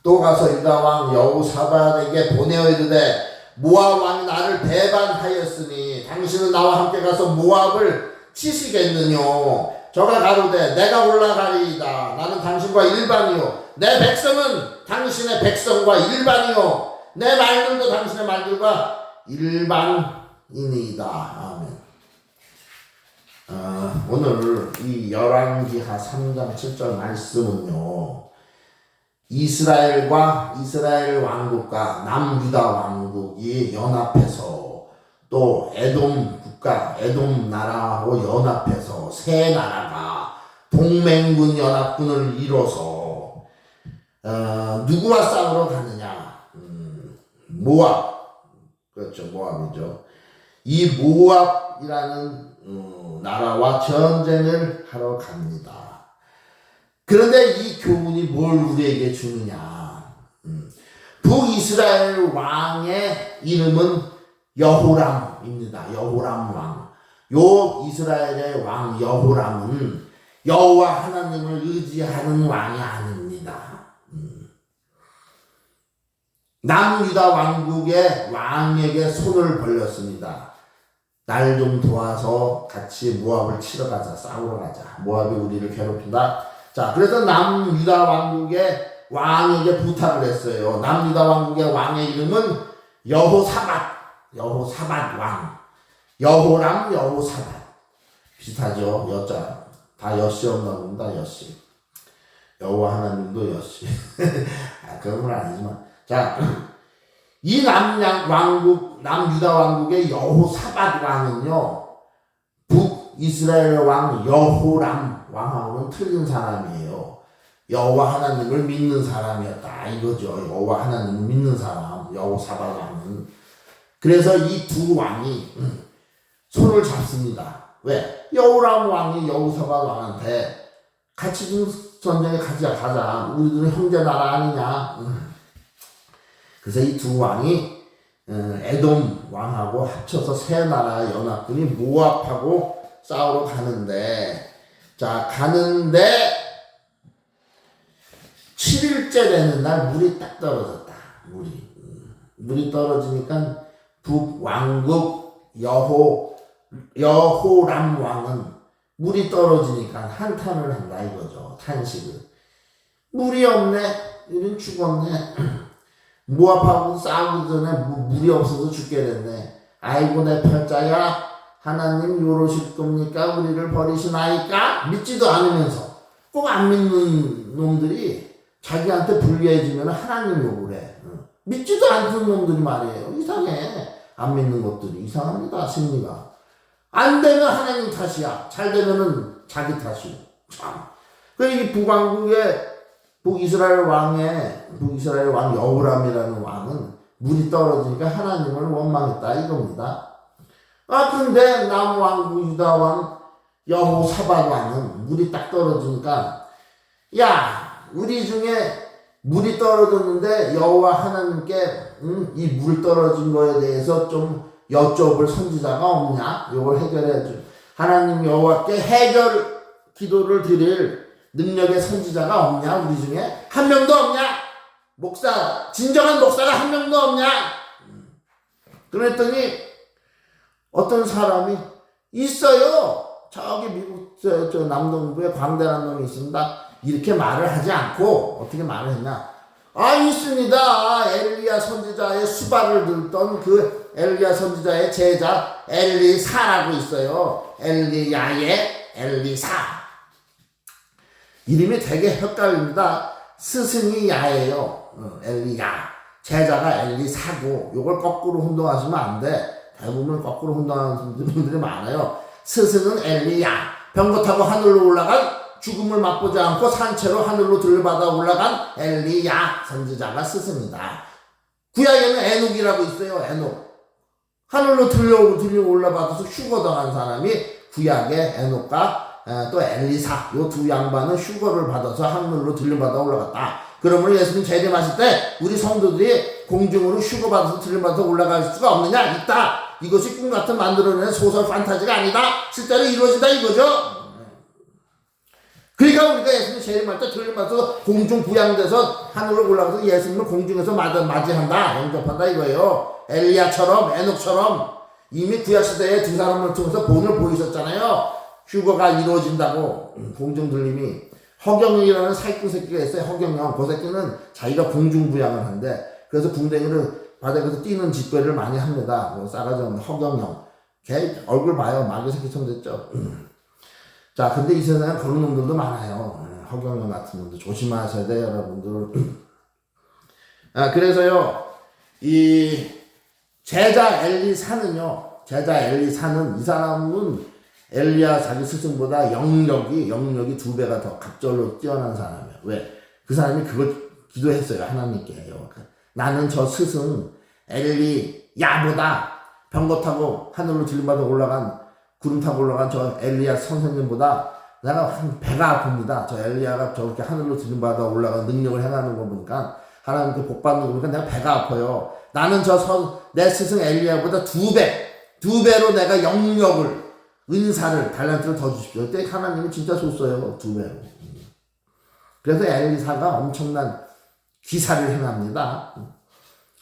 또 가서 유다 왕 여호사밧에게 보내어 이르되 모압 왕이 나를 배반하였으니 당신은 나와 함께 가서 모압을 치시겠느뇨. 저가 가로되 내가 올라가리이다. 나는 당신과 일반이요 내 백성은 당신의 백성과 일반이요 내 말들도 당신의 말들과 일반이니이다. 아멘. 오늘 이 열왕기하 3장 7절 말씀은요, 이스라엘과 이스라엘 왕국과 남유다 왕국이 연합해서 또 에돔 국가, 에돔 나라하고 연합해서 세 나라가 동맹군 연합군을 이뤄서 누구와 싸우러 가느냐? 모압, 그렇죠, 모압이죠. 이 모압이라는 나라와 전쟁을 하러 갑니다. 그런데 이 교훈이 뭘 우리에게 주느냐? 북이스라엘 왕의 이름은 여호람입니다. 여호람 왕. 요 이스라엘의 왕 여호람은 여호와 하나님을 의지하는 왕이 아닙니다. 남유다 왕국의 왕에게 손을 벌렸습니다. 날 좀 도와서 같이 모압을 치러 가자, 싸우러 가자. 모압이 우리를 괴롭힌다. 자, 그래서 남유다 왕국의 왕에게 부탁을 했어요. 남유다 왕국의 왕의 이름은 여호사밧 왕. 여호람, 여호사밧. 비슷하죠? 여자. 다 여씨 없나 봅니다, 여씨. 여호와 하나님도 여씨. 그런 건 아니지만. 자, 이 남유다 왕국의 여호사밧 왕은요, 북이스라엘 왕 여호람 왕하고는 틀린 사람이에요. 여호와 하나님을 믿는 사람이었다 이거죠. 여호와 하나님을 믿는 사람, 여호사밧 왕은. 그래서 이 두 왕이 손을 잡습니다. 왜? 여호람 왕이 여호사밧 왕한테 같이 좀 전쟁에 가자. 우리들은 형제 나라 아니냐. 그래서 이 두 왕이 에돔 왕하고 합쳐서 세 나라 연합군이 모압하고 싸우러 가는데, 자, 가는데 7일째 되는 날 물이 딱 떨어졌다. 물이 떨어지니까 북왕국 여호람 왕은 물이 떨어지니까 한탄을 한다 이거죠. 탄식을. 물이 없네. 우린 죽었네. 모압하고 싸우기 전에 물이 없어서 죽게 됐네. 아이고 내 팔자야, 하나님 요러실 겁니까? 우리를 버리시나이까? 믿지도 않으면서. 꼭 안 믿는 놈들이 자기한테 불리해지면 하나님 욕을 해. 믿지도 않는 놈들이 말이에요. 이상해. 안 믿는 것들이 이상합니다. 심리가. 안 되면 하나님 탓이야. 잘 되면은 자기 탓이고. 참. 이 북이스라엘 왕 여호람이라는 왕은 물이 떨어지니까 하나님을 원망했다 이겁니다. 근데 남왕국 유다 왕 여호사밧 왕은 물이 딱 떨어지니까, 야, 우리 중에 물이 떨어졌는데 여호와 하나님께 이 물 떨어진 거에 대해서 좀 여쭤볼 선지자가 없냐? 이걸 해결해야죠. 하나님 여호와께 해결 기도를 드릴 능력의 선지자가 없냐? 우리 중에 한 명도 없냐? 진정한 목사가 한 명도 없냐? 그랬더니 어떤 사람이 있어요. 저기 미국 저 남동부에 광대란 놈이 있습니다. 이렇게 말을 하지 않고 어떻게 말을 했냐? 있습니다. 엘리야 선지자의 수발을 들던 그 엘리야 선지자의 제자 엘리사라고 있어요. 엘리야의 엘리사. 이름이 되게 헷갈립니다. 스승이 야예요. 엘리야. 제자가 엘리사고, 요걸 거꾸로 혼동하시면 안 돼. 대부분 거꾸로 혼동하는 분들이 많아요. 스승은 엘리야. 병거 타고 하늘로 올라간, 죽음을 맛보지 않고 산채로 하늘로 들받아 올라간 엘리야 선지자가 스승이다. 구약에는 에녹이라고 있어요. 에녹. 하늘로 들려 올라받아서 휴거당한 사람이 구약의 에녹과 또 엘리사, 요 두 양반은 휴거를 받아서 하늘로 들려받아 올라갔다. 그러므로 예수님 재림하실 때 우리 성도들이 공중으로 휴거받아서 들려받아서 올라갈 수가 없느냐? 있다. 이것이 꿈 같은 만들어내는 소설 판타지가 아니다. 실제로 이루어진다 이거죠. 그러니까 우리가 예수님 재림할 때 들림받아서 공중 부양돼서 하늘로 올라가서 예수님을 공중에서 맞이한다, 영접한다 이거예요. 엘리야처럼, 에녹처럼 이미 구약시대에 두 사람을 통해서 본을 보이셨잖아요. 휴거가 이루어진다고. 공중 들림이. 허경영이라는 사기꾼 새끼가 있어요. 허경영. 그 새끼는 자기가 공중 부양을 한대. 그래서 궁뎅이를 바닥에서 뛰는 짓거리를 많이 합니다. 싸가지 없는 허경영. 걔 얼굴 봐요. 마귀 새끼처럼 됐죠. 자, 근데 이 세상에 그런 놈들도 많아요. 허경영 같은 놈들 조심하셔야 돼요, 여러분들. 그래서요, 이 제자 엘리사는요, 이 사람은 엘리야 자기 스승보다 영역이 2배가 더 갑절로 뛰어난 사람이에요. 왜? 그 사람이 그걸 기도했어요, 하나님께요. 나는 저 스승 엘리야보다 병거 타고 하늘로 들림받아 구름 타고 올라간 저 엘리야 선생님보다 내가 한 배가 아픕니다. 저 엘리야가 저렇게 하늘로 들림받아 올라간 능력을 행하는 거 보니까 하나님께 복 받는 거 보니까 내가 배가 아파요. 나는 내 스승 엘리야보다 2배로 내가 영역을, 은사를, 달란트를 더 주십시오. 그때 하나님이 진짜 줬어요. 2배로. 그래서 엘리사가 엄청난 기사를 행합니다.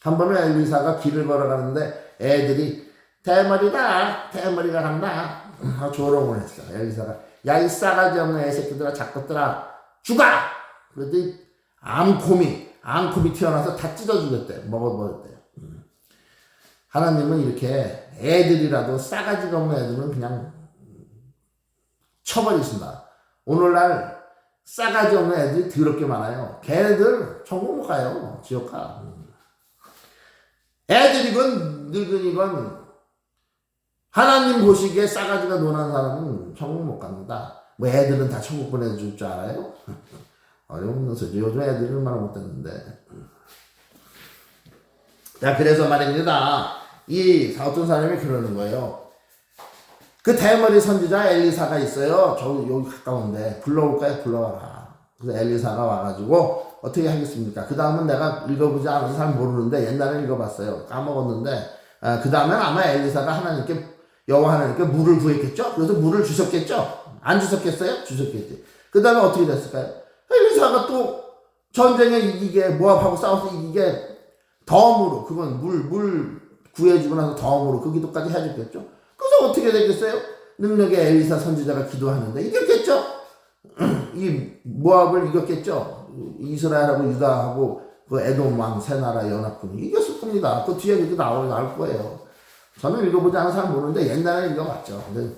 한 번은 엘리사가 길을 걸어가는데 애들이 대머리가 간다. 조롱을 했어. 엘리사가 야, 이 싸가지 없는 애새끼들아, 작것들아, 죽어! 그랬더니 암콤이 튀어나와서 다 찢어주겠대. 먹어버렸대요. 하나님은 이렇게 애들이라도 싸가지가 없는 애들은 그냥 쳐버리신다. 오늘날 싸가지 없는 애들이 더럽게 많아요. 걔네들 천국 못 가요. 지옥 가. 애들이건 늙은이건 하나님 보시기에 싸가지가 논한 사람은 천국 못 갑니다. 뭐 애들은 다 천국 보내줄 줄 알아요? 어려운 소리. 요즘 애들이 얼마나 못됐는데. 자, 그래서 말입니다. 어떤 사람이 그러는 거예요. 그 대머리 선지자 엘리사가 있어요. 여기 가까운데. 불러올까요? 불러와라. 그래서 엘리사가 와가지고 어떻게 하겠습니까? 그 다음은 내가 읽어보지 않아서 잘 모르는데 옛날에 읽어봤어요. 까먹었는데 그 다음엔 아마 엘리사가 여호와 하나님께 물을 구했겠죠? 그래서 물을 주셨겠죠? 안 주셨겠어요? 주셨겠지. 그 다음에 어떻게 됐을까요? 엘리사가 또 전쟁에 이기게, 모압하고 싸워서 이기게 덤으로, 그건 물 구해주고 나서 덤으로 그 기도까지 해줬겠죠? 그래서 어떻게 되겠어요? 능력의 엘리사 선지자가 기도하는데 이겼겠죠? 이 모압을 이겼겠죠? 이스라엘하고 유다하고 그 에돔 왕 세 나라 연합군이 이겼을 겁니다. 그 뒤에 그렇게 나올 거예요. 저는 읽어보지 않은 사람 모르는데 옛날에 읽어봤죠. 근데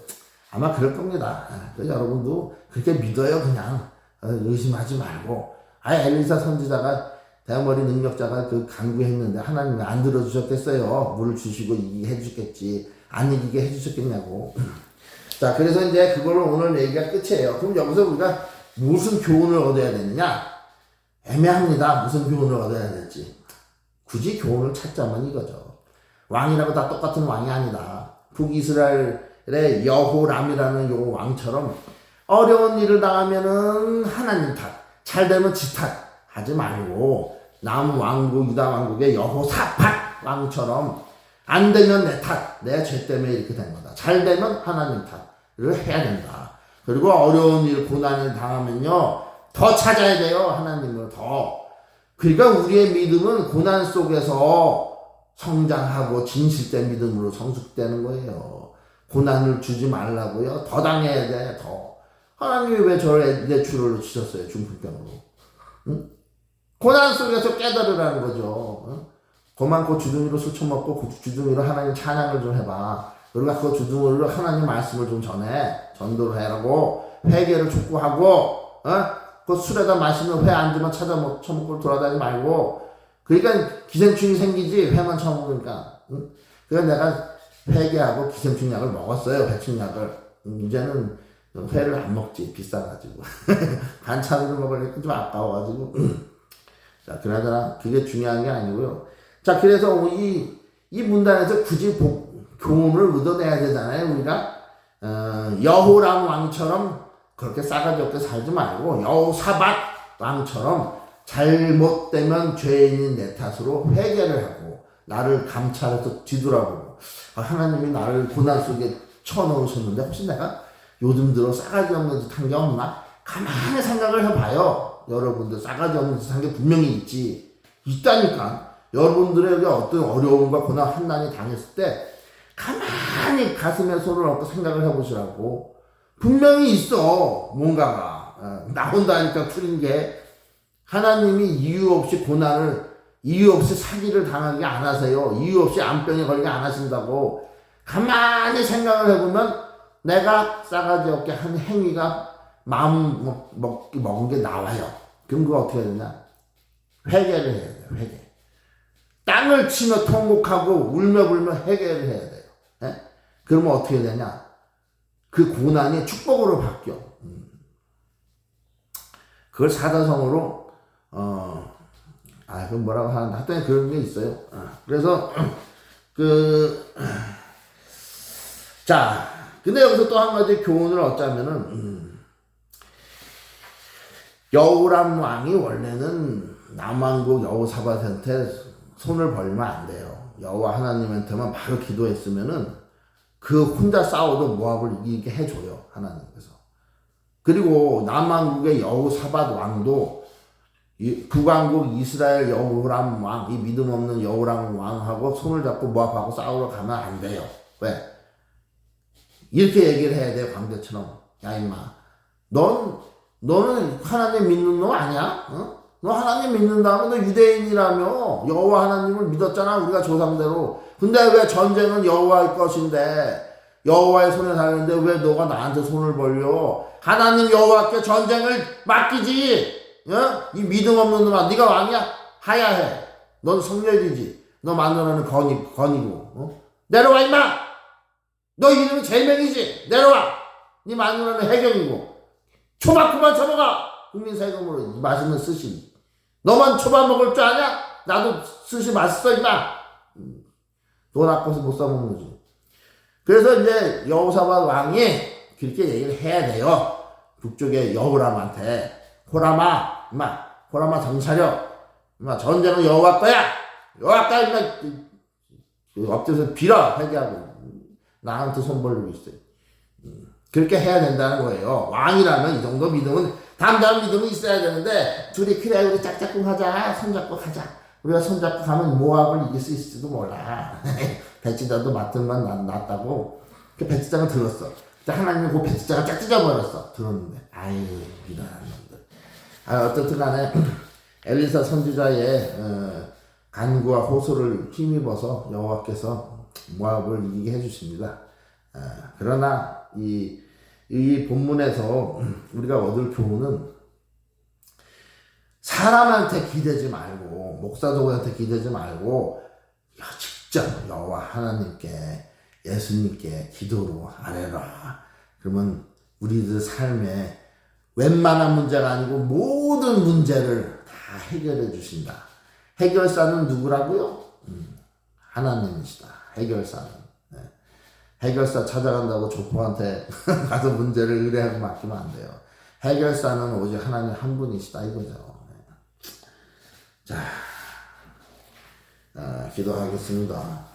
아마 그럴 겁니다. 그래서 여러분도 그렇게 믿어요. 그냥 의심하지 말고. 엘리사 선지자가 대머리 능력자가 간구했는데 하나님이 안 들어주셨겠어요. 물을 주시고 이기게 해주셨겠지. 안 이기게 해주셨겠냐고. 자, 그래서 이제 그걸로 오늘 얘기가 끝이에요. 그럼 여기서 우리가 무슨 교훈을 얻어야 되느냐? 애매합니다. 무슨 교훈을 얻어야 될지. 굳이 교훈을 찾자면 이거죠. 왕이라고 다 똑같은 왕이 아니다. 북이스라엘의 여호람이라는 요 왕처럼 어려운 일을 당하면은 하나님 탓, 잘 되면 지 탓 하지 말고 남왕국, 유다 왕국의 여호사밧 왕처럼 안 되면 내 탓, 내 죄 때문에 이렇게 된 거다. 잘 되면 하나님 탓을 해야 된다. 그리고 어려운 일, 고난을 당하면요, 더 찾아야 돼요. 하나님을 더. 그러니까 우리의 믿음은 고난 속에서 성장하고 진실된 믿음으로 성숙되는 거예요. 고난을 주지 말라고요. 더 당해야 돼. 더. 하나님이 왜 저를 내추럴로 주셨어요? 중풍병으로. 응? 고난 속에서 깨달으라는 거죠. 응? 고만고 주둥이로 술 처먹고 그 주둥이로 하나님 찬양을 좀 해봐. 그리고 그 주둥이로 하나님 말씀을 좀 전해. 전도를 해라고. 회개를 촉구하고, 그 술에다 마시면 회 안 주면 처먹고 돌아다니지 말고. 그러니까 기생충이 생기지, 회만 처먹으니까. 응? 그래서 내가 회개하고 기생충 약을 먹었어요. 회충약을. 이제는 회를 안 먹지. 비싸가지고. 반찬으로 먹으니까 좀 아까워가지고. 자, 그나저나 그게 중요한 게 아니고요. 자, 그래서 이 문단에서 굳이 교훈을 얻어내야 되잖아요. 우리가 여호람 왕처럼 그렇게 싸가지 없게 살지 말고 여호사밧 왕처럼 잘못되면 죄인인 내 탓으로 회개를 하고 나를 감찰해서 뒤돌아보고 하나님이 나를 고난 속에 쳐넣으셨는데 혹시 내가 요즘 들어 싸가지 없는 짓 한 게 없나? 가만히 생각을 해봐요. 여러분들 싸가지 없는 짓 한 게 분명히 있다니까. 여러분들에게 어떤 어려움과 고난 한난이 당했을 때 가만히 가슴에 손을 얹고 생각을 해보시라고. 분명히 있어 뭔가가 나온다니까. 틀린 게 하나님이 이유 없이 고난을, 이유 없이 사기를 당하게 안 하세요. 이유 없이 암병에 걸리게 안 하신다고. 가만히 생각을 해보면 내가 싸가지 없게 한 행위가 마음 먹은 게 나와요. 그럼 그거 어떻게 해야 되냐? 회개를 해야 돼요. 회개. 땅을 치며 통곡하고 울며 불며 회개를 해야 돼요. 예? 그러면 어떻게 되냐? 그 고난이 축복으로 바뀌어. 그걸 사자성어로 그럼 뭐라고 하는데 하여튼 그런 게 있어요. 그래서 자, 근데 여기서 또 한 가지 교훈을 얻자면은 여호람 왕이 원래는 남왕국 여호사밧한테 손을 벌리면 안 돼요. 여호와 하나님한테만 바로 기도했으면은 그 혼자 싸워도 모압을 이기게 해줘요, 하나님께서. 그리고 남왕국의 여호사밧 왕도 북왕국 이스라엘 여호람 왕, 이 믿음 없는 여호람 왕하고 손을 잡고 모압하고 싸우러 가면 안 돼요. 왜? 이렇게 얘기를 해야 돼요, 광대처럼. 야 임마, 너는 하나님 믿는 놈 아니야? 어? 너 하나님 믿는다면 너 유대인이라며. 여호와 하나님을 믿었잖아, 우리가 조상대로. 근데 왜 전쟁은 여호와의 것인데, 여호와의 손에 달렸는데 왜 너가 나한테 손을 벌려? 하나님 여호와께 전쟁을 맡기지. 어? 이 믿음 없는 놈아, 네가 왕이야? 하야해. 넌 성렬이지. 너 마누라는 건이고. 어? 내려와 임마. 너 이름은 제명이지. 내려와. 네 마누라는 해경이고. 초밥 그만 쳐먹어. 국민세금으로 맛있는 스시. 너만 초밥 먹을 줄 아냐? 나도 스시 맛있어 임마. 돈 아까워서 못 사먹는 거지. 그래서 이제 여호사밧 왕이 그렇게 얘기를 해야 돼요. 북쪽의 여호람한테. 호람아, 임마, 호람아 정차려. 임마, 전쟁은 여호와 거야. 여호와 거야, 임마. 엎드려서 빌어, 회개하고. 나한테 손 벌리고 있어요. 그렇게 해야 된다는 거예요. 왕이라면 이 정도 믿음은, 담대한 믿음이 있어야 되는데, 둘이 그래, 우리 짝짝꿍 하자. 손잡고 가자. 우리가 손잡고 가면 모압을 이길 수 있을지도 몰라. 배지자도 맡은만 낫다고. 그 배지자가 들었어. 하나님이 그 배지자가 짝 찢어버렸어. 들었는데. 아유, 이런 놈들. 어떻든 간에 엘리사 선지자의 간구와 호소를 힘입어서 여호와께서 모압을 이기게 해주십니다. 그러나 이 본문에서 우리가 얻을 교훈은 사람한테 기대지 말고, 목사도한테 기대지 말고 직접 여호와 하나님께, 예수님께 기도로 아뢰라. 그러면 우리들 삶에 웬만한 문제가 아니고 모든 문제를 다 해결해 주신다. 해결사는 누구라고요? 하나님이시다. 해결사는. 네. 해결사 찾아간다고 조폭한테 가서 문제를 의뢰하고 맡기면 안 돼요. 해결사는 오직 하나님 한 분이시다 이거죠. 네. 자, 기도하겠습니다.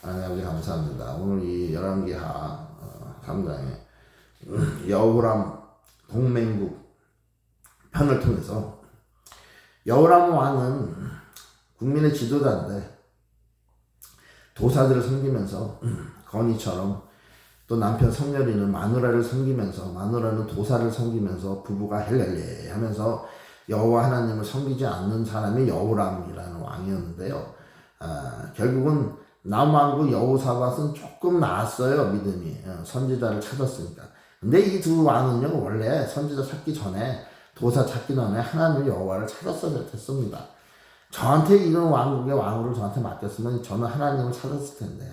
하나님 감사합니다. 오늘 이 열왕기하 3장에 여호람 동맹국 편을 통해서 여호람 왕은 국민의 지도자인데 도사들을 섬기면서 건이처럼, 또 남편 성렬이는 마누라를 섬기면서, 마누라는 도사를 섬기면서 부부가 헬렐레 하면서 여호와 하나님을 섬기지 않는 사람이 여호람이라는 왕이었는데요. 결국은 남왕국 여호사밧은 조금 나았어요, 믿음이. 선지자를 찾았으니까. 근데 이 두 왕은요, 원래 선지자 찾기 전에, 도사 찾기 전에 하나님 여호와를 찾았어야 됐습니다. 저한테 이런 왕국의 왕으로 저한테 맡겼으면 저는 하나님을 찾았을 텐데.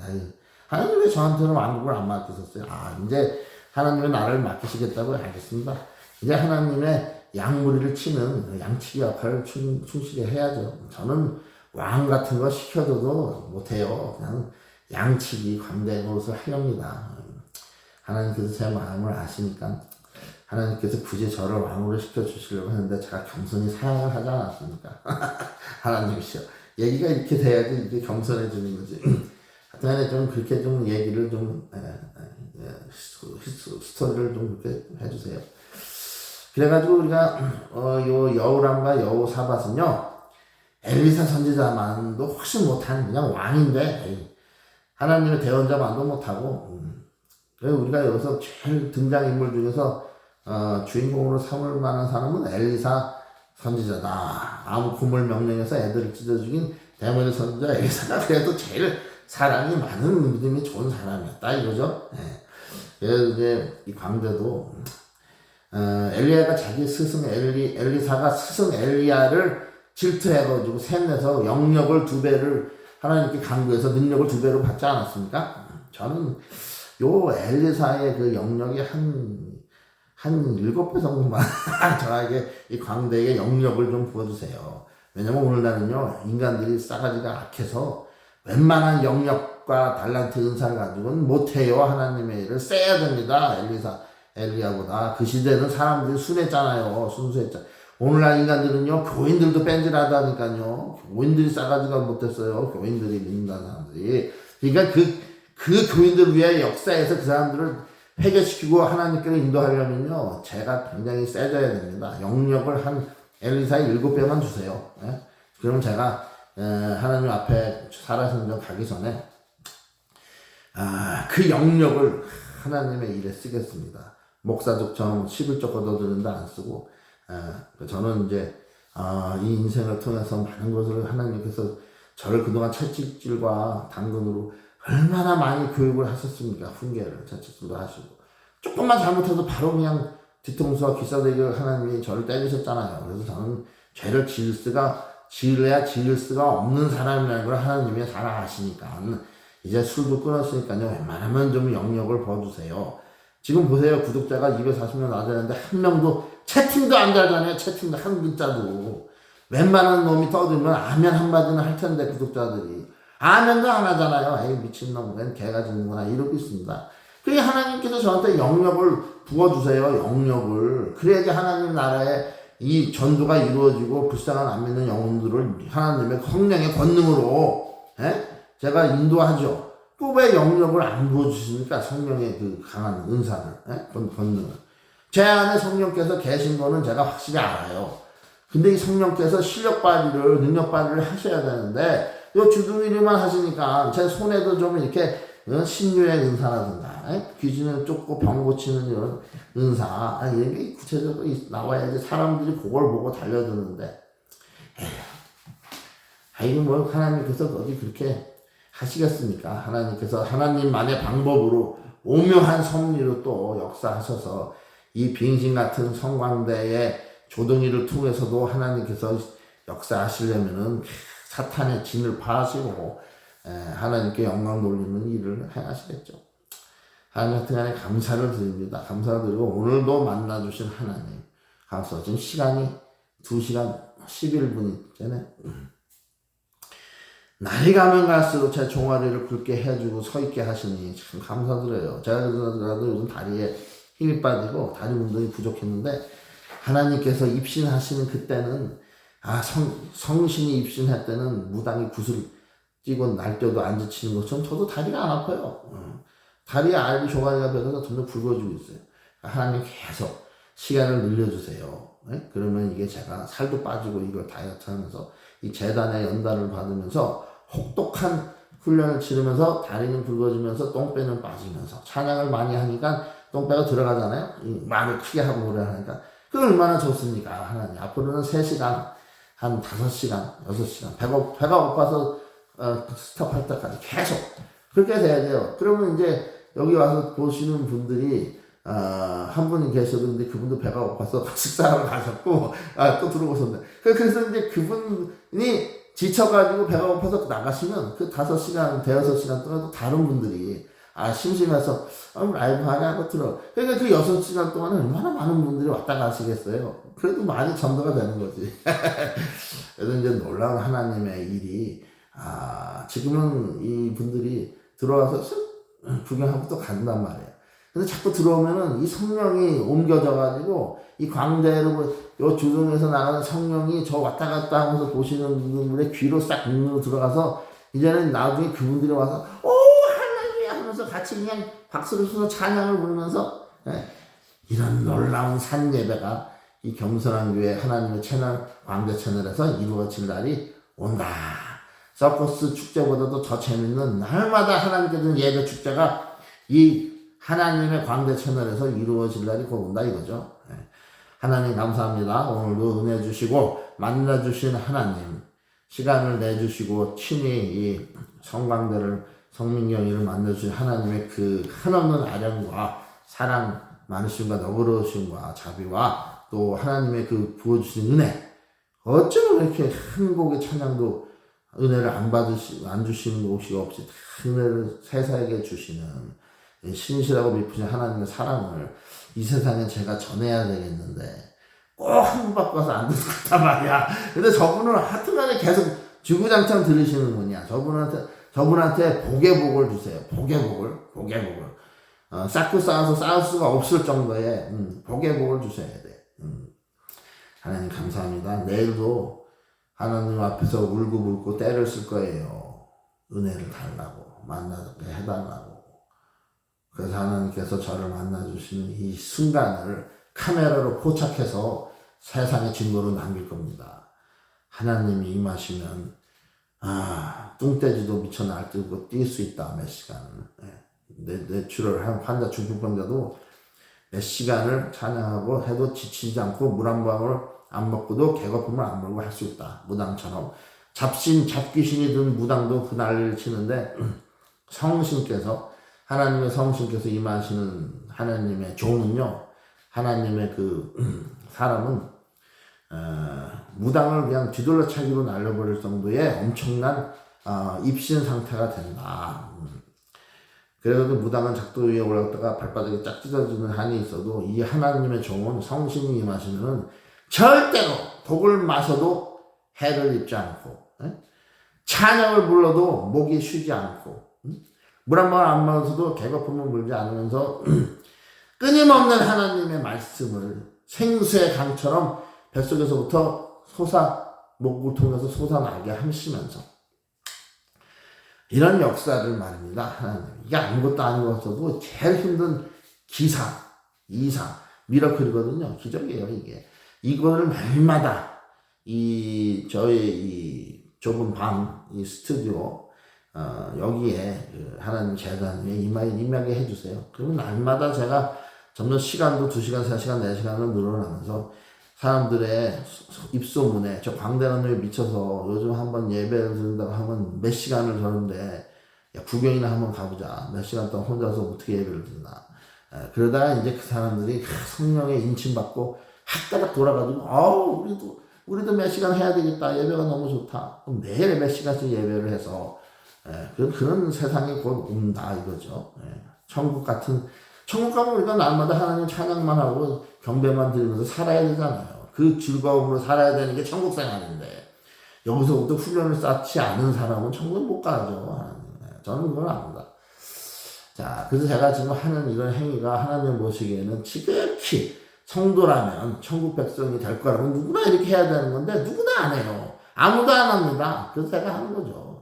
하나님 왜 저한테는 왕국을 안 맡기셨어요? 이제 하나님의 나라를 맡기시겠다고. 알겠습니다. 이제 하나님의 양무리를 치는 양치기 역할을 충실히 해야죠. 저는 왕 같은 거 시켜줘도 못해요. 그냥 양치기 관대 노릇을 하렵니다. 하나님께서 제 마음을 아시니까 하나님께서 굳이 저를 왕으로 시켜주시려고 했는데 제가 겸손히 사양을 하지 않았습니까? 하나님이시여. 얘기가 이렇게 돼야지 이렇게 겸손해지는 거지. 하여튼 좀 그렇게 좀 얘기를 좀 스토리를 좀 그렇게 해주세요. 그래가지고 우리가 요 여우람과 여우사밧은요 엘리사 선지자만도 훨씬 못한 그냥 왕인데 에이, 하나님의 대언자만도 못하고 그래서 우리가 여기서 제일 등장인물 중에서 주인공으로 삼을 만한 사람은 엘리사 선지자다. 아무 고물 명령해서 애들을 찢어 죽인 대머리 선지자 엘리사가 그래도 제일 사랑이 많은 믿음이 좋은 사람이었다 이거죠. 네. 그래서 이제 이 광대도 엘리야가 자기 스승 엘리사가 스승 엘리야를 질투해가지고 셋내서 영역을 2배를 하나님께 강구해서 능력을 2배로 받지 않았습니까? 저는 요 엘리사의 그 영역이 한 7배 정도만 저에게 이 광대에게 영역을 좀 부어주세요. 왜냐면 오늘날은요 인간들이 싸가지가 악해서 웬만한 영역과 달란트 은사를 가지고는 못해요. 하나님의 일을 세야 됩니다. 엘리야보다. 그 시대는 사람들이 순했잖아요. 순수했잖아요. 오늘날 인간들은요 교인들도 뺀질하다니까요. 교인들이 싸가지가 못했어요. 교인들이 믿는다는 사람들이. 그러니까 그 교인들 위해 역사에서 그 사람들을 회개시키고 하나님께로 인도하려면요 제가 굉장히 세져야 됩니다. 영역을 한 엘리사의 7배만 주세요. 예? 그럼 제가 하나님 앞에 살아생전 가기 전에 그 영역을 하나님의 일에 쓰겠습니다. 목사족처럼 11조 걷어들는데 안 쓰고 저는 이제 이 인생을 통해서 많은 것을 하나님께서 저를 그동안 채찍질과 당근으로 얼마나 많이 교육을 하셨습니까? 훈계를 채찍질도 하시고 조금만 잘못해도 바로 그냥 뒤통수와 귀싸대기를 하나님이 저를 때리셨잖아요. 그래서 저는 죄를 지을래야 지을 수가 없는 사람이라는 걸 하나님이 잘 아시니까 이제 술도 끊었으니까요 웬만하면 좀 영역을 부어주세요. 지금 보세요. 구독자가 240명 낮았는데 한 명도 채팅도 안 달잖아요. 채팅도 한 글자도. 웬만한 놈이 떠들면 아멘 한마디는 할 텐데 구독자들이 아멘도 안 하잖아요. 에이 미친놈 웬 개가 짖는구나 이러고 있습니다. 그게 하나님께서 저한테 영역을 부어주세요. 영역을. 그래야지 하나님 나라에 이 전도가 이루어지고 불쌍한 안 믿는 영혼들을 하나님의 성령의 권능으로 제가 인도하죠. 또 왜 영역을 안 부어주십니까? 성령의 그 강한 은사를 권능을. 제 안에 성령께서 계신 거는 제가 확실히 알아요. 근데 이 성령께서 실력 발휘를 능력 발휘를 하셔야 되는데 요 주둥이리만 하시니까 제 손에도 좀 이렇게 신유의 은사라든가 귀신을 쫓고 병 고치는 이런 은사 이런 게 구체적으로 나와야지 사람들이 그걸 보고 달려드는데 이거 뭐 하나님께서 어디 그렇게 하시겠습니까? 하나님께서 하나님만의 방법으로 오묘한 섭리로 또 역사하셔서 이 빙신 같은 성광대의 조둥이를 통해서도 하나님께서 역사하시려면은 사탄의 진을 파하시고 하나님께 영광 돌리는 일을 행하시겠죠. 하나님 간에 감사를 드립니다. 감사를 드리고 오늘도 만나주신 하나님 감사. 지금 시간이 2시간 11분이 잖아요. 날이 가면 갈수록 제 종아리를 굵게 해주고 서 있게 하시니 참 감사드려요. 제가 그래도 요즘 다리에 힘이 빠지고 다리 운동이 부족했는데 하나님께서 입신하시는 그때는 성신이 입신할 때는 무당이 구슬 찌고 날뛰어도 안 지치는 것처럼 저도 다리가 안 아파요. 다리에 알이 조가리가 배어서 점점 굵어지고 있어요. 하나님 계속 시간을 늘려주세요. 그러면 이게 제가 살도 빠지고 이걸 다이어트 하면서 이 재단의 연단을 받으면서 혹독한 훈련을 치르면서 다리는 굵어지면서 똥배는 빠지면서 찬양을 많이 하니까 똥배가 들어가잖아요. 말을 크게 하고 노래하니까 그 얼마나 좋습니까? 하나님 앞으로는 3시간 한 5시간 6시간 배가 고파서 스톱할 때까지 계속 그렇게 돼야 돼요. 그러면 이제 여기 와서 보시는 분들이 한 분이 계셔도 근데 그분도 배가 고파서 식사하러 가셨고 또 들어오셨네. 그래서 이제 그분이 지쳐가지고 배가 고파서 나가시면 그 5시간 대여섯 시간 동안 또 다른 분들이 심심해서 라이브 하냐 하고 들어. 그러니까 그 6시간 동안 얼마나 많은 분들이 왔다 가시겠어요. 그래도 많이 전도가 되는 거지. 그래서 이제 놀라운 하나님의 일이 지금은 이 분들이 들어와서 구경하고 또 간단 말이에요. 근데 자꾸 들어오면은 이 성령이 옮겨져가지고 이 광대로 요 주둥에서 나가는 성령이 저 왔다 갔다 하면서 보시는 분들의 귀로 싹 눈으로 들어가서 이제는 나중에 그분들이 와서 오 할렐루야 하면서 같이 그냥 박수를 쳐서 찬양을 부르면서 이런 놀라운 산 예배가 이 겸손한 교회 하나님의 채널, 광대 채널에서 이루어질 날이 온다. 서커스 축제보다도 더 재밌는 날마다 하나님께 드리는 예배 축제가 이 하나님의 광대 채널에서 이루어질 날이 곧 온다 이거죠. 하나님 감사합니다. 오늘도 은혜 주시고 만나주신 하나님, 시간을 내주시고 친히 이 성광대를 성민경이를 만나주신 하나님의 그 한없는 아량과 사랑 많으심과 너그러우심과 자비와 또 하나님의 그 부어주신 은혜, 어쩌면 이렇게 한 곡의 찬양도 은혜를 안 주시는 곳이 없이 은혜를 세상에게 주시는 신실하고 미쁘신 하나님의 사랑을 이 세상에 제가 전해야 되겠는데 꼭 한 분밖에 와서 안 듣는단 말이야. 근데 저분은 하여튼간에 계속 주구장창 들으시는 분이야. 저분한테 복의 복을 주세요. 복의 복을. 쌓고 쌓아서 쌓을 수가 없을 정도의 복의 복을 주셔야 돼. 하나님 감사합니다. 내일도 하나님 앞에서 울고 때를 쓸 거예요. 은혜를 달라고, 만나게 해달라고. 그래서 하나님께서 저를 만나주시는 이 순간을 카메라로 포착해서 세상의 증거로 남길 겁니다. 하나님이 임하시면 뚱떼지도 미쳐 날뛰고 뛸 수 있다. 몇 시간을. 뇌출을 한 환자, 중풍병자도 몇 시간을 찬양하고 해도 지치지 않고 물 한 방울 안 먹고도 개거품을 안 물고 할 수 있다. 무당처럼. 잡귀신이 든 무당도 그 난리를 치는데 하나님의 성신께서 임하시는 하나님의 종은요, 하나님의 그 사람은 무당을 그냥 뒤돌려 차기로 날려버릴 정도의 엄청난 입신 상태가 된다. 그래도 무당은 작도 위에 올라갔다가 발바닥에 짝 찢어지는 한이 있어도 이 하나님의 종은 성신이 임하시면 절대로 독을 마셔도 해를 입지 않고, 찬양을 불러도 목이 쉬지 않고, 물 한 번 안 마셔도 개거품을 물지 않으면서 끊임없는 하나님의 말씀을 생수의 강처럼 뱃속에서부터 목을 통해서 솟아나게 하시면서 이런 역사를 말입니다. 하나님. 이게 아무것도 아니었어도 제일 힘든 미러클이거든요. 기적이에요, 이게. 이거를 매일마다 저의 이 좁은 방, 이 스튜디오, 여기에 그 하나님 재단에 임하게 해주세요. 그러면 날마다 제가 점점 시간도 2시간, 3시간, 4시간을 늘어나면서 사람들의 입소문에 저 광대간호에 미쳐서 요즘 한번 예배를 드린다고 하면 몇 시간을 저는데 야, 구경이나 한번 가보자. 몇 시간 동안 혼자서 어떻게 예배를 드리나. 그러다가 이제 그 사람들이 성령의 인침받고 학가닥 돌아가지고 우리도 몇 시간 해야 되겠다. 예배가 너무 좋다. 그럼 매일 몇 시간씩 예배를 해서 그런 세상이 곧 온다 이거죠. 천국 가면 우리가 날마다 하나님 찬양만 하고 경배만 드리면서 살아야 되잖아요. 그 즐거움으로 살아야 되는 게 천국 생활인데 여기서부터 훈련을 쌓지 않은 사람은 천국 못 가죠. 저는 그건 압니다. 자, 그래서 제가 지금 하는 이런 행위가 하나님 보시기에는 지극히 성도라면 천국 백성이 될 거라고 누구나 이렇게 해야 되는 건데 누구나 안 해요. 아무도 안 합니다. 그래서 제가 하는 거죠.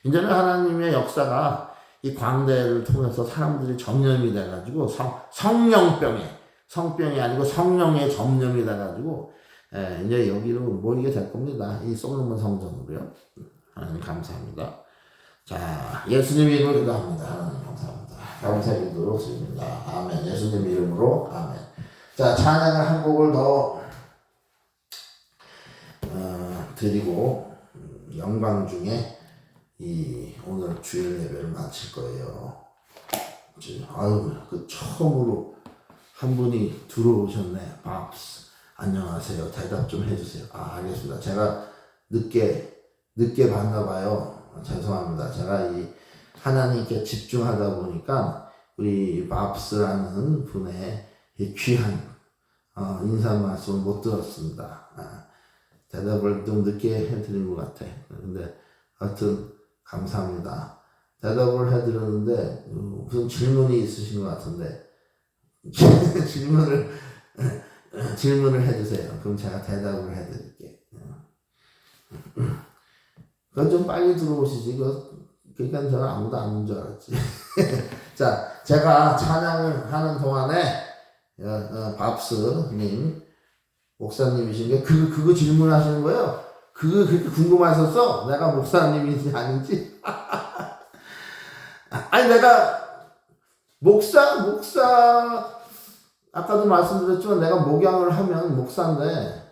이제는 하나님의 역사가 이 광대를 통해서 사람들이 점령이 돼가지고 성병이 아니고 성령의 점령이 돼가지고 이제 여기로 모이게 될 겁니다. 이 솔로몬 성전으로요. 하나님 감사합니다. 자, 예수님 이름으로 기도합니다. 하나님 감사합니다. 감사의 기도로 드립니다. 아멘. 예수님 이름으로 아멘. 자, 찬양을 한 곡을 더 드리고 영광 중에 오늘 주일 예배를 마칠 거예요. 처음으로 한 분이 들어오셨네. 밥스. 안녕하세요. 대답 좀 해주세요. 알겠습니다. 제가 늦게 봤나 봐요. 죄송합니다. 제가 하나님께 집중하다 보니까 우리 밥스라는 분의 귀한 인사 말씀을 못 들었습니다. 대답을 좀 늦게 해드린 것 같아. 근데 하여튼 감사합니다. 대답을 해드렸는데 무슨 질문이 있으신 것 같은데 질문을 해주세요. 그럼 제가 대답을 해드릴게. 그건 좀 빨리 들어오시지. 그러니까 저는 아무도 안 온 줄 알았지. 자, 제가 찬양을 하는 동안에 밥스님 목사님이신 게 그거 질문하시는 거예요? 그거 그렇게 궁금하셨어? 내가 목사님인지 아닌지? 아니 내가 목사 아까도 말씀드렸지만 내가 목양을 하면 목사인데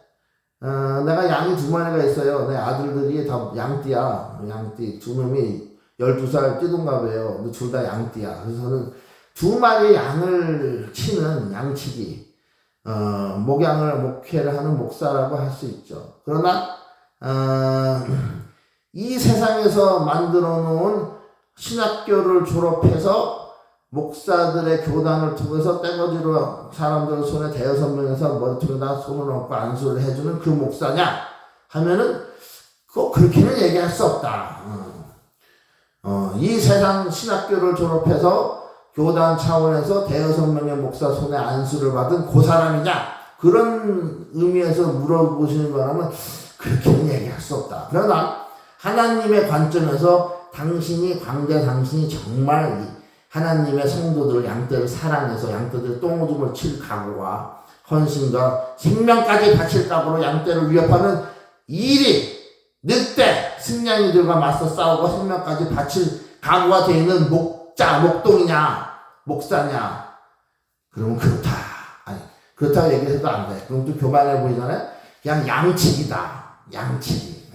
내가 양이 2마리가 있어요. 내 아들들이 다 양띠야. 양띠 두 놈이 12살 띠동갑이에요. 근데 둘 다 양띠야. 그래서 저는 2마리 양을 치는 양치기 목회를 하는 목사라고 할 수 있죠. 그러나 이 세상에서 만들어 놓은 신학교를 졸업해서 목사들의 교단을 통해서 떼거지로 사람들 손에 대여섯 명에서 머리통에다 손을 얹고 안수를 해주는 그 목사냐 하면은 꼭 그렇게는 얘기할 수 없다. 이 세상 신학교를 졸업해서 교단 차원에서 대여섯 명의 목사 손에 안수를 받은 그 사람이냐 그런 의미에서 물어보시는 거라면 그렇게는 얘기할 수 없다. 그러나 하나님의 관점에서 당신이 정말 하나님의 성도들 양떼를 사랑해서 양떼들 똥오줌을 칠 각오와 헌신과 생명까지 바칠 각오로 양떼를 위협하는 일이 늑대 승냥이들과 맞서 싸우고 생명까지 바칠 각오가 되어 있는 목동이냐 목사냐 그러면 그렇다. 아니 그렇다고 얘기해도 안 돼. 그럼 또 교만해 보이잖아요. 그냥 양치기다. 양치기.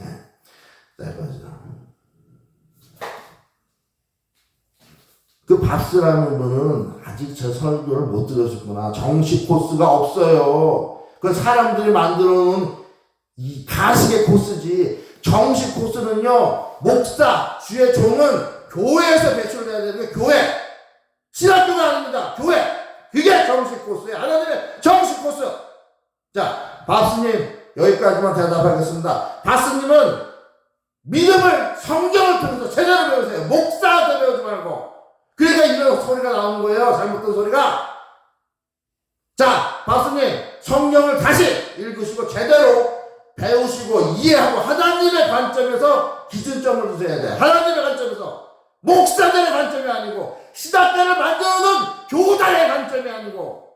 네, 그 밥스라는 분은 아직 제 설교를 못 들으셨구나. 정식 코스가 없어요. 그 사람들이 만들어 놓은 이 가식의 코스지. 정식 코스는요, 목사, 주의 종은 교회에서 배출돼야 되는 게 교회. 신학교가 아닙니다. 교회. 그게 정식 코스예요. 하나님의 정식 코스. 자, 밥스님, 여기까지만 대답하겠습니다. 밥스님은 믿음을 성경을 통해서 제대로 배우세요. 목사한테 배우지 말고. 그러니까 이런 소리가 나오는 거예요. 잘못된 소리가. 자, 박수님 성경을 다시 읽으시고 제대로 배우시고 이해하고 하나님의 관점에서 기준점을 두셔야 돼. 하나님의 관점에서. 목사들의 관점이 아니고 신학교를 만들어놓은 교단의 관점이 아니고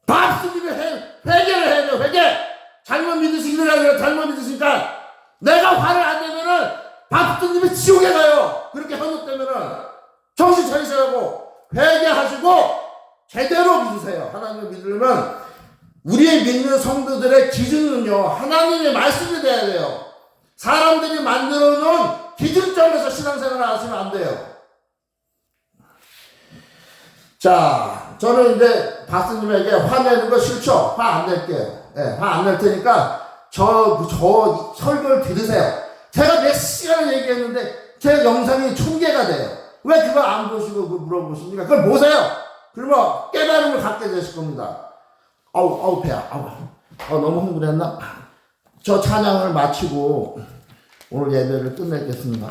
박수님이 회개를 해야 돼요. 회개. 잘못 믿으시기를 잘못 믿으시니까 내가 화를 안 내면은 박수님이 지옥에 가요. 그렇게 헌옷되면은 정신 차리셔야고 회개하시고 제대로 믿으세요. 하나님을 믿으려면 우리의 믿는 성도들의 기준은요 하나님의 말씀이 돼야 돼요. 사람들이 만들어 놓은 기준점에서 신앙생활을 하시면 안 돼요. 자, 저는 이제 박스님에게 화내는 거 싫죠? 화 안 낼게요. 네, 화 안 낼 테니까 저 설교를 들으세요. 제가 몇 시간을 얘기했는데 제 영상이 1000개가 돼요. 왜 그거 안 보시고 물어보십니까? 그걸 보세요. 그러면 깨달음을 갖게 되실 겁니다. 아우 배야. 너무 흥분했나? 저 찬양을 마치고 오늘 예배를 끝내겠습니다.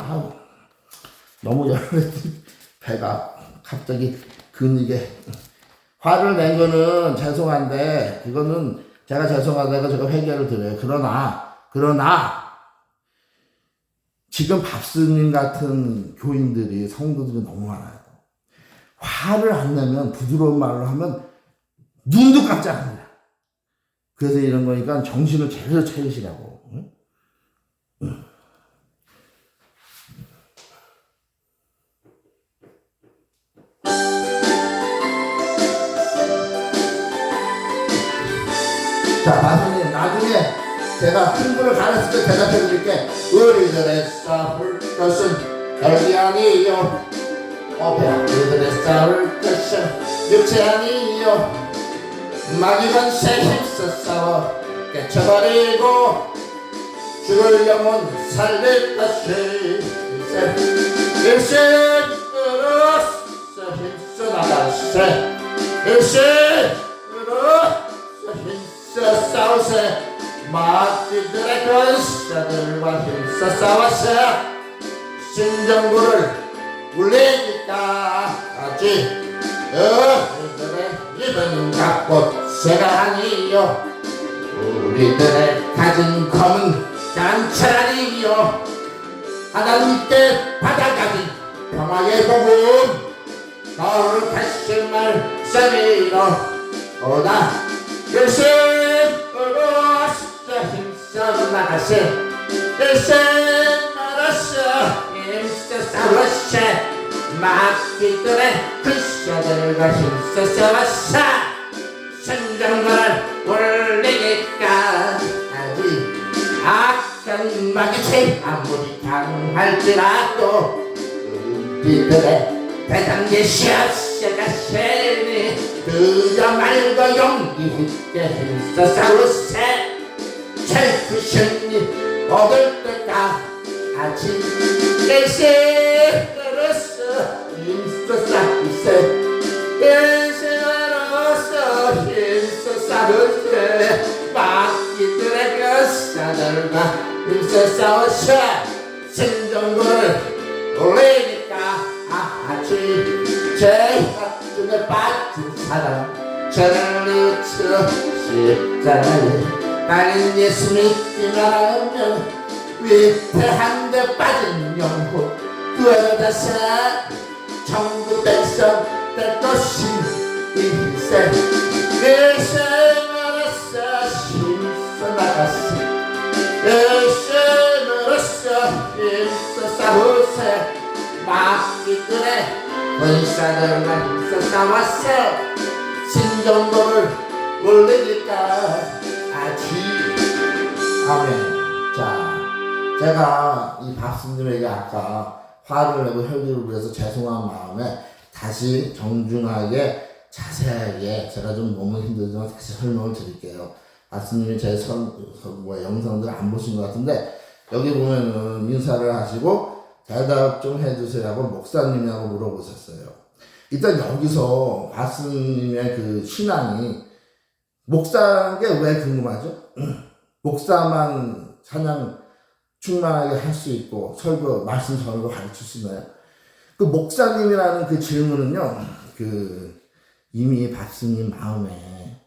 너무 열받지 배가 갑자기 근육에 화를 낸 거는 죄송한데 그거는 제가 죄송하다가 제가 회개를 드려요. 그러나 지금 밥스님 같은 교인들이 성도들이 너무 많아요. 화를 안 내면 부드러운 말로 하면 눈도 깜짝 안 해요. 그래서 이런 거니까 정신을 제대로 차리시라고. 자, 박사님 나중에 제가 흥분을 가렸을 때 대답해 드릴게. 우리들의 싸울 것은 혈이 아니요 배야. 우리들의 싸울 것은 육체 아니요 마귀건 새 힘써 싸워 깨쳐버리고 죽을 영혼 살릴 것이 일신으로서 힘써 나갈세 일신으로서 힘써 싸우세 마귀들의 권세들과 힘써 싸워서 심정부를 울리기까지 우리들의 입은 갑옷새가 아니요 우리들의 가진 검은 단찰 아니요 하나님께 받아가진 평화의 복음 거룩하신 말씀이로 오다 열심으로써 힘써 나가세 열심으로써 힘써 싸워서 막기들의 글씨들과 힘써 싸워서 선정을 올리니까 악한 마귀체 아무리 강할지라도 우리들의 대단히 시합시가 세니 그저 말고 용기 있게 힘써 싸우세 selfishly 얻을 때까지 일생으로서 힘써 싸우세 일생으로서 힘써 싸우세 마귀들의 벼사들과 힘써 싸우세 신정을 올리니까 아주 죄악중에 빠진 사람 저를 놓쳐 싶잖아요. 나는 예수 믿기만 하면 위태한데 빠진 영혼 구원받아서 천국 백성 될 것인 인생 일생으로서 힘써 나갔어 일생으로서 힘써 싸우세 마귀들의 권사들과 힘써 싸웠어 신정도를 올리니까 아멘. 자, 제가 이 박수님에게 아까 화를 내고 혈기를 부려서 죄송한 마음에 다시 정중하게 자세하게 제가 좀 너무 힘들지만 다시 설명을 드릴게요. 박수님이 제 영상들 안 보신 것 같은데 여기 보면은 인사를 하시고 대답 좀 해주세요 하고 목사님이라고 물어보셨어요. 일단 여기서 박수님의 그 신앙이 목사인 게 왜 궁금하죠? 목사만 사냥 충만하게 할 수 있고 설교, 말씀 전하고 가르칠 수 있나요? 그 목사님이라는 그 질문은요, 그 이미 박스님 마음에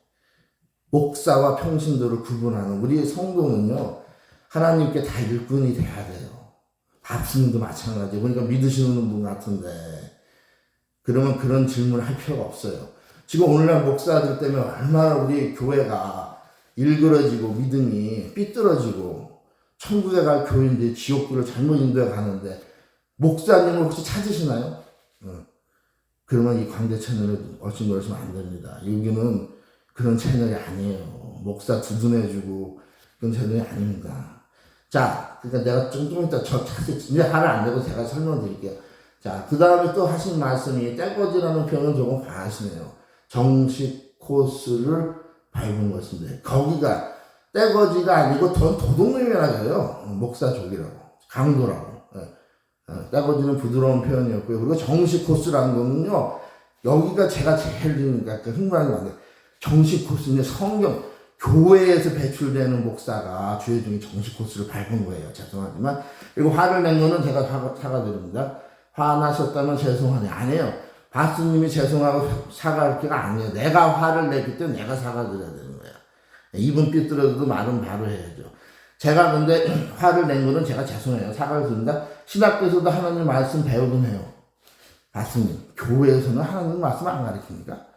목사와 평신도를 구분하는 우리 성도는요, 하나님께 다 일꾼이 돼야 돼요. 박스님도 마찬가지고, 그러니까 믿으시는 분 같은데, 그러면 그런 질문을 할 필요가 없어요. 지금 오늘날 목사들 때문에 얼마나 우리 교회가 일그러지고 믿음이 삐뚤어지고 천국에 갈 교회인데 지옥불을 잘못 인도해 가는데 목사님을 혹시 찾으시나요? 그러면 이 광대 채널에 얼씬거리시면 안 됩니다. 여기는 그런 채널이 아니에요. 목사 두둔해주고 그런 채널이 아닙니다. 자, 그러니까 내가 좀 이따 이제 화를 안 내고 제가 설명 드릴게요. 자, 그 다음에 또 하신 말씀이 떼거지라는 표현은 조금 과하시네요. 정식 코스를 밟은 것인데 거기가 떼거지가 아니고 도둑놈이라고요. 목사족이라고 강도라고. 떼거지는 부드러운 표현이었고요. 그리고 정식 코스라는 거는요, 여기가 제가 제일 흥분하는 건데 정식 코스는 성경 교회에서 배출되는 목사가 주의 중에 정식 코스를 밟은 거예요. 죄송하지만. 그리고 화를 낸 거는 제가 사과드립니다. 화나셨다면 죄송하네. 아니에요. 바스님이 죄송하고 사과할 게가 아니에요. 내가 화를 냈기 때문에 내가 사과드려야 되는 거야. 입은 삐뚤어도 말은 바로 해야죠. 제가 근데 화를 낸 거는 제가 죄송해요. 사과를 드립니다. 신학교에서도 하나님 말씀 배우긴 해요. 바스님, 교회에서는 하나님 말씀 안 가르칩니까?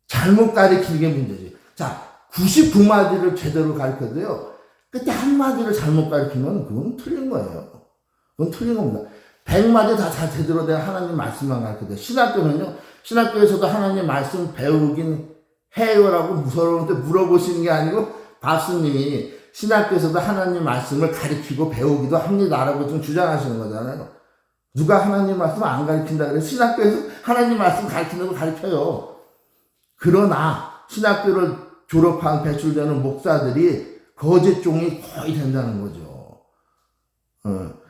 잘못 가르치는 게 문제지. 자, 99마디를 제대로 가르쳐도요, 그때 한마디를 잘못 가르치면 그건 틀린 거예요. 그건 틀린 겁니다. 100마디 다 제대로 내가 하나님 말씀만 가르쳐도 신학교는요, 신학교에서도 하나님 말씀 배우긴 해요라고 무서운데 물어보시는 게 아니고 바스님이 신학교에서도 하나님 말씀을 가르치고 배우기도 합니다라고 좀 주장하시는 거잖아요. 누가 하나님 말씀 안 가르친다 그래? 신학교에서 하나님 말씀 가르치는 거 가르쳐요. 그러나 신학교를 졸업한 배출되는 목사들이 거짓종이 거의 된다는 거죠.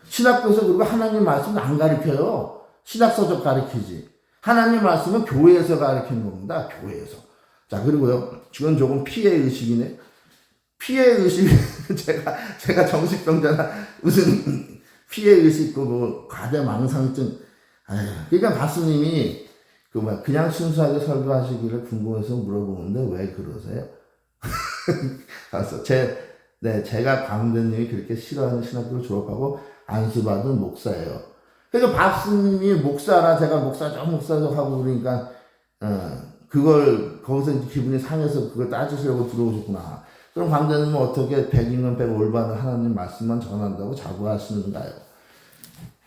신학교에서 그리고 하나님 말씀을 안 가르쳐요. 신학서적 가르치지. 하나님 말씀은 교회에서 가르치는 겁니다. 교회에서. 자, 그리고요. 지금 조금 피해의식이네. 피해의식, 제가 정신병자나 무슨 피해의식, 과대망상증. 그러니까 바스님이 그냥 순수하게 설교하시기를 궁금해서 물어보는데 왜 그러세요? 그래서 제가 광대님이 그렇게 싫어하는 신학교를 졸업하고 안수받은 목사예요. 그래서 바스님이 목사라 제가 목사적 하고 그러니까 그걸 거기서 이제 기분이 상해서 그걸 따지시려고 들어오셨구나. 그럼 광대님은 어떻게 100이면 100 올바른 하나님 말씀만 전한다고 자부하시는가요?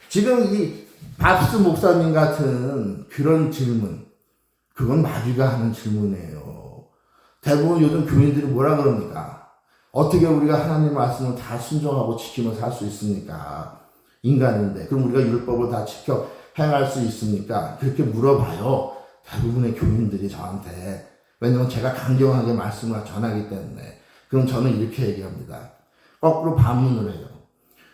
지금 이 밥스 목사님 같은 그런 질문, 그건 마귀가 하는 질문이에요. 대부분 요즘 교인들이 뭐라 그럽니까? 어떻게 우리가 하나님 말씀을 다 순종하고 지키며 살 수 있습니까? 인간인데. 그럼 우리가 율법을 다 지켜 행할 수 있습니까? 그렇게 물어봐요. 대부분의 교인들이 저한테. 왜냐면 제가 강경하게 말씀을 전하기 때문에. 그럼 저는 이렇게 얘기합니다. 거꾸로 반문을 해요.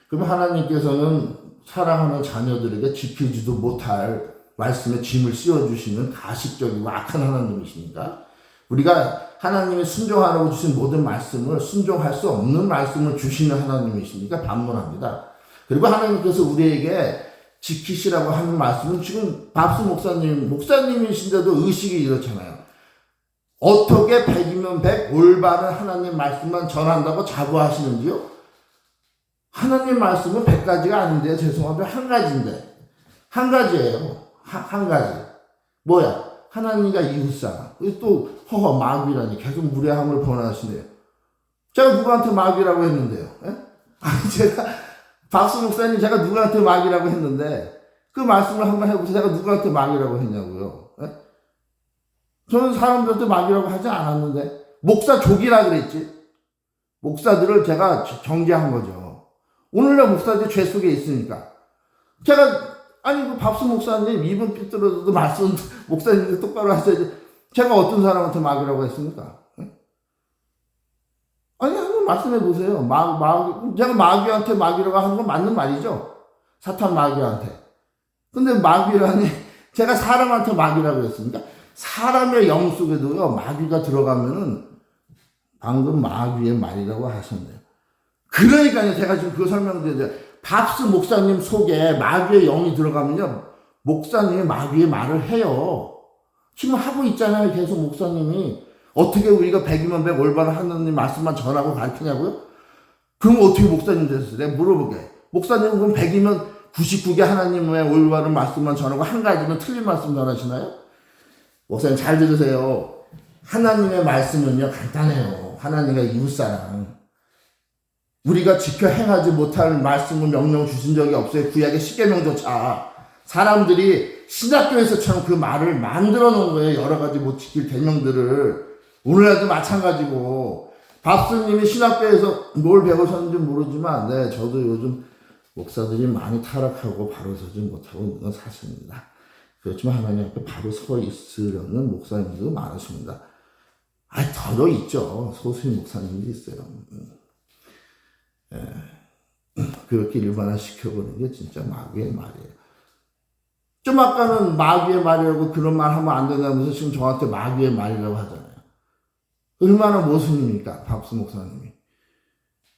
그럼 하나님께서는 사랑하는 자녀들에게 지키지도 못할 말씀에 짐을 씌워주시는 가식적이고 악한 하나님이십니까? 우리가 하나님이 순종하라고 주신 모든 말씀을 순종할 수 없는 말씀을 주시는 하나님이십니까? 반문합니다. 그리고 하나님께서 우리에게 지키시라고 하는 말씀은 지금 밥수 목사님이신데도 의식이 이렇잖아요. 어떻게 100이면 100 올바른 하나님 말씀만 전한다고 자부하시는지요? 하나님 말씀은 100가지가 아닌데요. 죄송한데 한 가지인데. 한 가지예요. 한 가지. 뭐야? 하나님과 이웃사랑. 또 허허 마귀라니 계속 무례함을 번하시네요. 제가 누구한테 마귀라고 했는데요. 예? 아니 제가 박수 목사님 제가 누구한테 마귀라고 했는데 그 말씀을 한번 해보세요. 제가 누구한테 마귀라고 했냐고요. 예? 저는 사람들한테 마귀라고 하지 않았는데 목사족이라 그랬지. 목사들을 제가 정죄한 거죠. 오늘날 목사들이 죄 속에 있으니까. 제가 아니 그 밥수 목사님 입은 삐뚤어져도 말씀 목사님들 똑바로 하셔야지. 제가 어떤 사람한테 마귀라고 했습니까? 예? 아니 한번 말씀해 보세요. 제가 마귀한테 마귀라고 하는 건 맞는 말이죠. 사탄 마귀한테. 근데 마귀라니 제가 사람한테 마귀라고 했습니까? 사람의 영 속에도요 마귀가 들어가면은 방금 마귀의 말이라고 하셨네요. 그러니까요 제가 지금 그거 설명드려요. 밥스 목사님 속에 마귀의 영이 들어가면요 목사님이 마귀의 말을 해요. 지금 하고 있잖아요. 계속 목사님이. 어떻게 우리가 100이면 100 올바른 하나님 말씀만 전하고 가르치냐고요? 그럼 어떻게 목사님 됐어요? 내가 물어보게. 목사님은 그럼 100이면 99개 하나님의 올바른 말씀만 전하고 한 가지면 틀린 말씀 전하시나요? 목사님 잘 들으세요. 하나님의 말씀은요 간단해요. 하나님과 이웃사랑. 우리가 지켜 행하지 못할 말씀을 명령 주신 적이 없어요. 구약의 십계명조차. 사람들이 신학교에서처럼 그 말을 만들어 놓은 거예요. 여러 가지 못 지킬 계명들을. 오늘날도 마찬가지고. 밥스님이 신학교에서 뭘 배우셨는지 모르지만 네 저도 요즘 목사들이 많이 타락하고 바로 서지 못하고 있는 건 사실입니다. 그렇지만 하나님 앞에 바로 서 있으려는 목사님들도 많으십니다. 더러 있죠. 소수의 목사님들이 있어요. 그렇게 일반화시켜보는 게 진짜 마귀의 말이에요. 좀 아까는 마귀의 말이라고 그런 말 하면 안 된다면서 지금 저한테 마귀의 말이라고 하잖아요. 얼마나 모순입니까? 밥수 목사님이.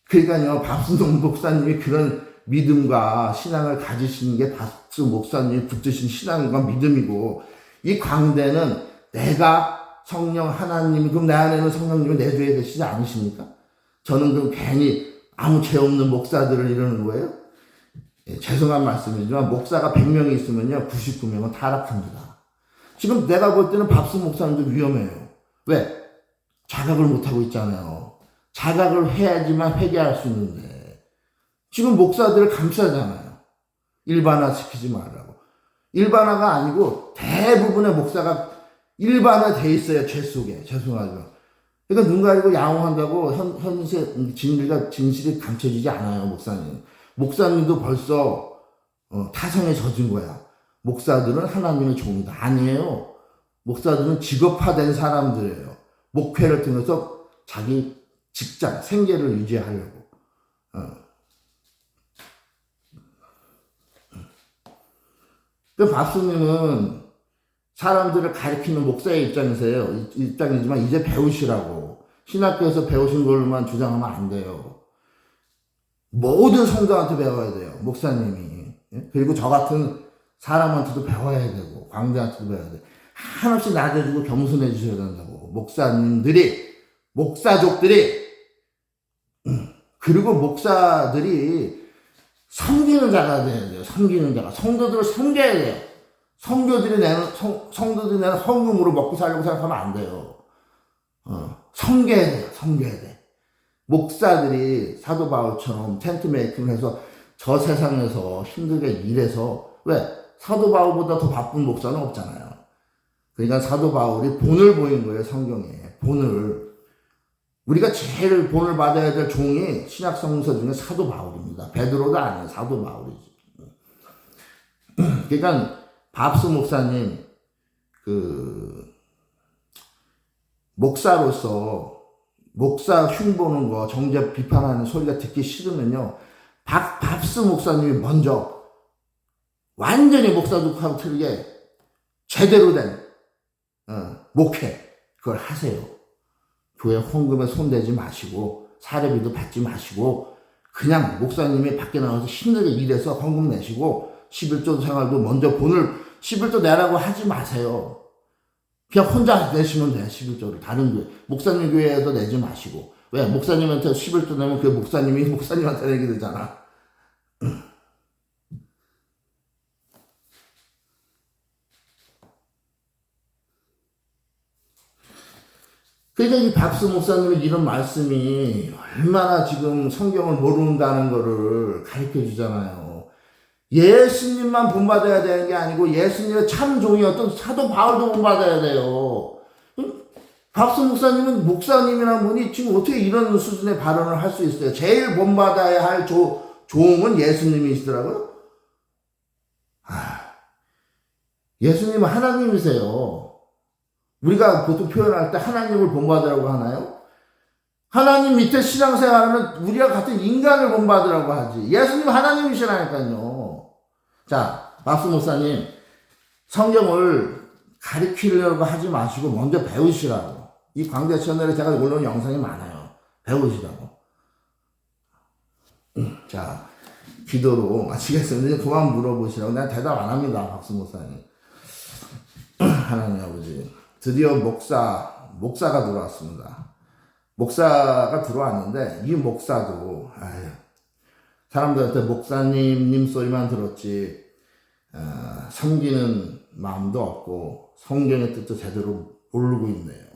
그러니까요, 밥수 목사님이 그런 믿음과 신앙을 가지시는 게 밥수 목사님이 붙드신 신앙과 믿음이고, 이 광대는 내가 성령 하나님이, 그럼 내 안에는 성령님이 내주에 계시지 않으십니까? 저는 그럼 괜히 아무 죄 없는 목사들을 이러는 거예요? 죄송한 말씀이지만 목사가 100명이 있으면요 99명은 타락합니다. 지금 내가 볼 때는 밥수 목사님도 위험해요. 왜? 자각을 못하고 있잖아요. 자각을 해야지만 회개할 수 있는데 지금 목사들을 감싸잖아요. 일반화시키지 말라고. 일반화가 아니고 대부분의 목사가 일반화돼 있어요. 죄 속에. 죄송하죠. 그러니까 눈 가리고 양호한다고 현세 진실이 감춰지지 않아요. 목사님. 목사님도 벌써 타성에 젖은 거야. 목사들은 하나님의 종이다. 아니에요. 목사들은 직업화된 사람들이에요. 목회를 통해서 자기 직장, 생계를 유지하려고. 그 밥수님은 사람들을 가리키는 목사의 입장이지만 이제 배우시라고. 신학교에서 배우신 걸로만 주장하면 안 돼요. 모든 성도한테 배워야 돼요. 목사님이. 그리고 저 같은 사람한테도 배워야 되고 광대한테도 배워야 돼. 한없이 낮아지고 겸손해 주셔야 된다고. 목사님들이, 목사족들이, 그리고 목사들이 섬기는 자가 돼야 돼요. 섬기는 자가. 성도들을 섬겨야 돼요. 성도들이 내는 헌금으로 먹고 살려고 생각하면 안 돼요. 섬겨야 돼요. 섬겨야 돼. 목사들이 사도 바울처럼 텐트 메이킹을 해서 저 세상에서 힘들게 일해서, 왜? 사도 바울보다 더 바쁜 목사는 없잖아요. 그러니까 사도 바울이 본을 보인 거예요, 성경에. 본을. 우리가 제일 본을 받아야 될 종이 신약 성서 중에 사도 바울입니다. 베드로도 아니에요. 사도 바울이지. 그러니까 밥스 목사님, 목사로서 목사 흉보는 거, 정죄 비판하는 소리가 듣기 싫으면요, 밥스 목사님이 먼저 완전히 목사독하고 틀리게 제대로 된 목회, 그걸 하세요. 교회 헌금에 손대지 마시고 사례비도 받지 마시고 그냥 목사님이 밖에 나가서 힘들게 일해서 헌금 내시고 11조 생활도 먼저 11조 내라고 하지 마세요. 그냥 혼자 내시면 돼요. 11조를. 다른 교회, 목사님 교회에도 내지 마시고. 왜? 목사님한테 11조 내면 그 목사님이 목사님한테 내게 되잖아. 그러니까 이 밥스 목사님의 이런 말씀이 얼마나 지금 성경을 모른다는 거를 가르쳐 주잖아요. 예수님만 본받아야 되는 게 아니고 예수님의 참 종이었던 사도 바울도 본받아야 돼요. 밥스 목사님은 목사님이라는 분이 지금 어떻게 이런 수준의 발언을 할 수 있어요? 제일 본받아야 할 종은 예수님이시더라고요. 예수님은 하나님이세요. 우리가 보통 표현할 때 하나님을 본받으라고 하나요? 하나님 밑에 신앙생활하면 우리가 같은 인간을 본받으라고 하지. 예수님 하나님이시라니까요. 자, 밥스 목사님, 성경을 가르치려고 하지 마시고 먼저 배우시라고. 이 광대 채널에 제가 올려놓은 영상이 많아요. 배우시라고. 자, 기도로 마치겠습니다. 이제 그만 물어보시라고. 내가 대답 안 합니다, 밥스 목사님. 하나님 아버지, 드디어 목사가 들어왔습니다. 목사가 들어왔는데 이 목사도 사람들한테 목사님 소리만 들었지 섬기는 마음도 없고 성경의 뜻도 제대로 모르고 있네요.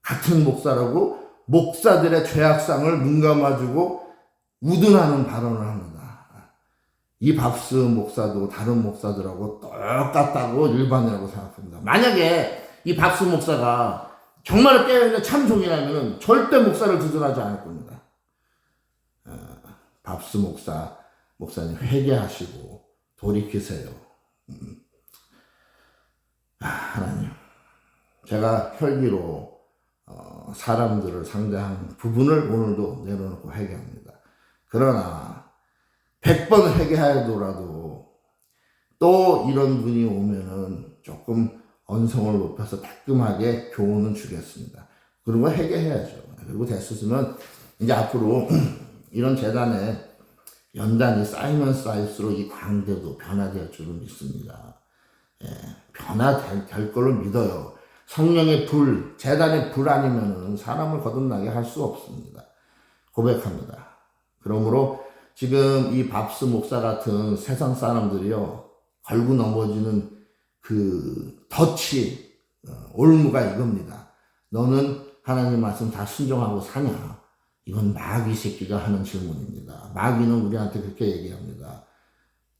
같은 목사라고 목사들의 죄악상을 눈 감아주고 우둔하는 발언을 합니다. 이 밥스 목사도 다른 목사들하고 똑같다고 일반이라고 생각합니다. 만약에 이 밥스 목사가 정말 깨어있는 참 종이라면 절대 목사를 두둔하지 않을 겁니다. 밥스 목사님 회개하시고 돌이키세요. 하나님, 제가 혈기로 사람들을 상대한 부분을 오늘도 내려놓고 회개합니다. 그러나 100번 회개하더라도 또 이런 분이 오면은 조금 언성을 높여서 따끔하게 교훈은 주겠습니다. 그리고 회개해야죠. 그리고 됐으면 이제 앞으로 이런 재단에 연단이 쌓이면 쌓일수록 이 광대도 변화될 줄은 믿습니다. 변화될 걸로 믿어요. 성령의 불, 재단의 불 아니면은 사람을 거듭나게 할 수 없습니다. 고백합니다. 그러므로 지금 이 밥스 목사 같은 세상 사람들이요, 걸고 넘어지는 덫이, 올무가 이겁니다. 너는 하나님 말씀 다 순종하고 사냐? 이건 마귀 새끼가 하는 질문입니다. 마귀는 우리한테 그렇게 얘기합니다.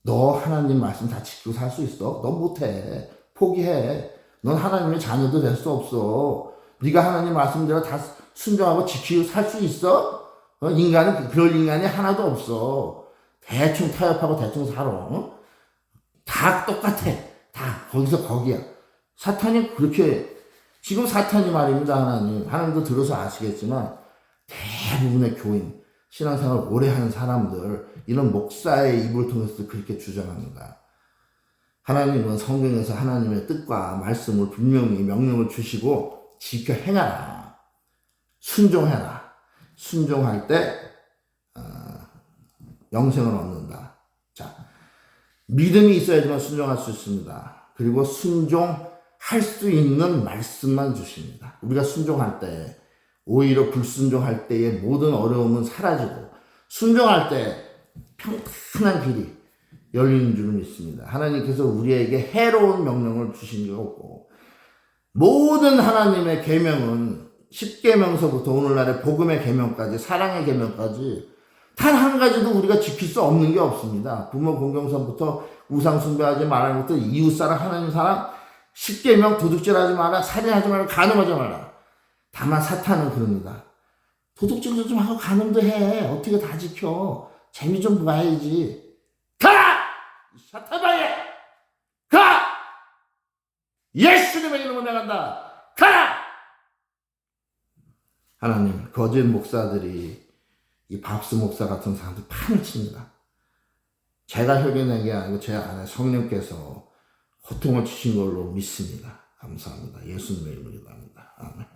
너 하나님 말씀 다 지키고 살 수 있어? 너 못해. 포기해. 넌 하나님의 자녀도 될 수 없어. 네가 하나님 말씀대로 다 순종하고 지키고 살 수 있어? 인간은 그럴 인간이 하나도 없어. 대충 타협하고 대충 살아. 다 똑같아. 다 거기서 거기야. 사탄이 그렇게, 지금 사탄이 말입니다. 하나님도 들어서 아시겠지만 대부분의 교인, 신앙생활 오래 하는 사람들, 이런 목사의 입을 통해서 그렇게 주장합니다. 하나님은 성경에서 하나님의 뜻과 말씀을 분명히 명령을 주시고 지켜 행하라. 순종해라. 순종할 때 영생을 얻는다. 자, 믿음이 있어야지만 순종할 수 있습니다. 그리고 순종할 수 있는 말씀만 주십니다. 우리가 순종할 때, 오히려 불순종할 때의 모든 어려움은 사라지고, 순종할 때 평탄한 길이, 열리는 줄을 믿습니다. 하나님께서 우리에게 해로운 명령을 주신 게 없고 모든 하나님의 계명은 10계명서부터 오늘날의 복음의 계명까지 사랑의 계명까지 단 한 가지도 우리가 지킬 수 없는 게 없습니다. 부모 공경선부터 우상 숭배하지 말라는 것도 이웃사랑 하나님 사랑 10계명 도둑질하지 마라 살인하지 마라 간음하지 마라. 다만 사탄은 그럽니다. 도둑질도 좀 하고 간음도 해. 어떻게 다 지켜. 재미 좀 봐야지. 가라! 사탄아예 가! 예수님의 이름으로 나간다. 가라! 하나님 거짓 목사들이 이 밥스 목사 같은 사람들 판을 칩니다. 제가 혈기낸 게 아니고 제 안에 성령께서 고통을 주신 걸로 믿습니다. 감사합니다. 예수님의 이름으로 기도합니다. 아멘.